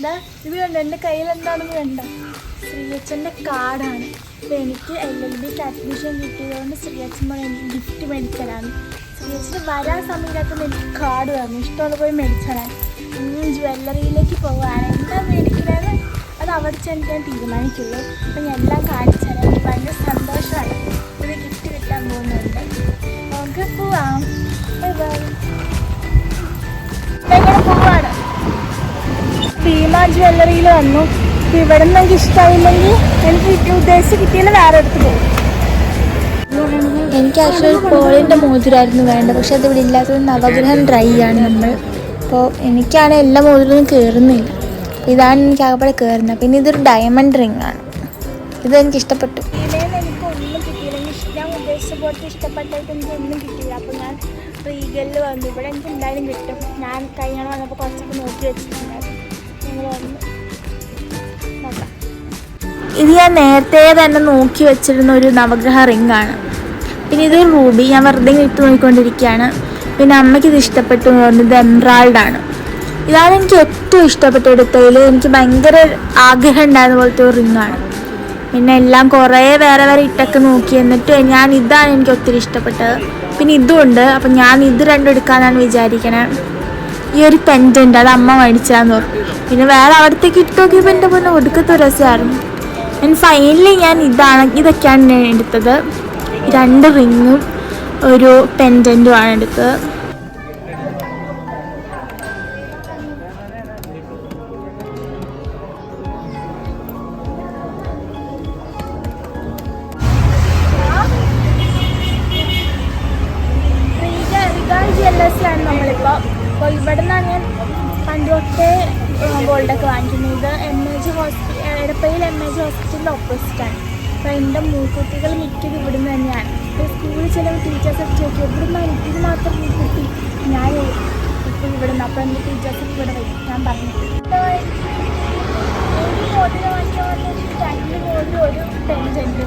ഇത് കണ്ടോ, എൻ്റെ കയ്യിൽ എന്താണെന്ന് കണ്ടോ, ശ്രീയച്ചൻ്റെ കാർഡാണ്. അപ്പോൾ എനിക്ക് LLBക്ക് അഡ്മിഷൻ കിട്ടിയതുകൊണ്ട് ശ്രീയച്ചൻ എനിക്ക് ഗിഫ്റ്റ് മേടിച്ചതാണ്. ശ്രീയച്ചന് വരാൻ സമയത്തൊക്കെ എനിക്ക് കാർഡ് തന്നു, ഇഷ്ടമുള്ള പോയി മേടിച്ചതാണ്. ജ്വല്ലറിയിലേക്ക് പോവുകയാണ്. എന്താ മേടിക്കുന്നത് അത് അവിടെ ചെന്ന് ഞാൻ തീരുമാനിക്കുള്ളൂ. അപ്പം ഞാൻ എല്ലാം കാണിച്ചു തരാം. എനിക്ക് ഭയങ്കര സന്തോഷമാണ്. ഒരു ഗിഫ്റ്റ് കിട്ടാൻ പോകുന്നുണ്ട്. നമുക്ക് പോവാം. എങ്ങനെ പോവാണ്? ഭീമ ജ്വല്ലറിയിൽ വന്നു. ഇവിടെ നിന്ന് എനിക്ക് ഇഷ്ടമായില്ലെങ്കിൽ എനിക്ക് ഉദ്ദേശിച്ച് കിട്ടിയാൽ വേറെ അടുത്ത് പോകും. എനിക്ക് ആക്ച്വലി പോളിൻ്റെ മോതിരമായിരുന്നു വേണ്ടത്, പക്ഷെ അതിവിടെ ഇല്ലാത്തത് നവഗ്രഹം ഡ്രൈ ആണ് നമ്മൾ. അപ്പോൾ എനിക്കാണ് എല്ലാ മോതിരവും കയറുന്നില്ല. ഇതാണ് എനിക്ക് ആകെപ്പാടെ കയറുന്നത്. പിന്നെ ഇതൊരു ഡയമണ്ട് റിംഗ് ആണ്. ഇതെനിക്ക് ഇഷ്ടപ്പെട്ടു. എനിക്ക് ഒന്നും കിട്ടിയില്ലെങ്കിൽ ഞാൻ ഉദ്ദേശിച്ച പോലത്തെ ഇഷ്ടപ്പെട്ടായിട്ട് എനിക്ക് ഒന്നും കിട്ടിയില്ല. അപ്പോൾ ഞാൻ റീഗലിൽ വന്നു. ഇവിടെ എനിക്ക് എന്തായാലും കിട്ടും. ഞാൻ കഴിഞ്ഞ വന്നപ്പോൾ കുറച്ചൊക്കെ നോക്കി വെച്ചിട്ടുണ്ടായിരുന്നു. നിങ്ങൾ വന്ന് നോക്കാം. ഇത് ഞാൻ നേരത്തെ തന്നെ നോക്കി വെച്ചിരുന്ന ഒരു നവഗ്രഹ റിംഗ് ആണ്. പിന്നെ ഇത് റൂബി, ഞാൻ വെറുതെ ഇട്ട് നോക്കിക്കൊണ്ടിരിക്കുകയാണ്. പിന്നെ അമ്മയ്ക്ക് ഇത് ഇഷ്ടപ്പെട്ടു എന്ന് പറഞ്ഞത് എംറാൾഡാണ്. ഇതാണ് എനിക്ക് ഏറ്റവും ഇഷ്ടപ്പെട്ട എടുത്തതിൽ. എനിക്ക് ഭയങ്കര ആഗ്രഹം ഉണ്ടായിരുന്ന പോലത്തെ ഒരു റിങ്ങാണ്. പിന്നെ എല്ലാം കുറേ വേറെ വേറെ ഇട്ടൊക്കെ നോക്കി, എന്നിട്ട് ഇതാണ് എനിക്ക് ഒത്തിരി ഇഷ്ടപ്പെട്ടത്. പിന്നെ ഇതുമുണ്ട്. അപ്പം ഞാൻ ഇത് രണ്ടും എടുക്കാനാണ് വിചാരിക്കണേ. ഈ ഒരു പെൻഡൻ്റ് അത് അമ്മ മേടിച്ചാന്ന് പറഞ്ഞു. പിന്നെ വേറെ അവിടത്തേക്ക് ഇട്ട് നോക്കിയപ്പോൾ എൻ്റെ പൊന്നെ ഒടുക്കത്തെ രസമായിരുന്നു. ഫൈനലി ഞാൻ ഇതൊക്കെയാണ് ഞാൻ എടുത്തത്. 2 റിങ്ങും ഒരു പെൻഡൻറ്റുമാണ് എടുത്തത്. ജ്വല്ലേഴ്സിലാണ് നമ്മളിപ്പോൾ. അപ്പോൾ ഇവിടെ നിന്നാണ് ഞാൻ പണ്ട് തൊട്ടേ ഗോൾഡൊക്കെ വാങ്ങിക്കുന്നത്. ഇത് MAG ഹോസ്പിറ്റൽ, എടപ്പയിൽ MAG ഹോസ്പിറ്റലിൻ്റെ ഓപ്പോസിറ്റാണ്. അപ്പോൾ എൻ്റെ മൂക്കുത്തികൾ മിക്കത് ഇവിടുന്ന് തന്നെയാണ്. ഇപ്പോൾ സ്കൂളിൽ ചില ടീച്ചേഴ്സൊക്കെ ചോദിക്കും ഇവിടുന്നാണ് ഇത് മാത്രം മൂക്കുത്തി. ഞാൻ ഇപ്പോൾ ഇവിടുന്ന്. അപ്പോൾ എൻ്റെ ടീച്ചേഴ്സൊക്കെ ഇവിടെ വരും. ഞാൻ പറഞ്ഞു ഒരു മോതിരം വാങ്ങിക്കാൻ വന്നിട്ട് 2 മോതിരം ഒരു പെൻഡൻറ്റ്.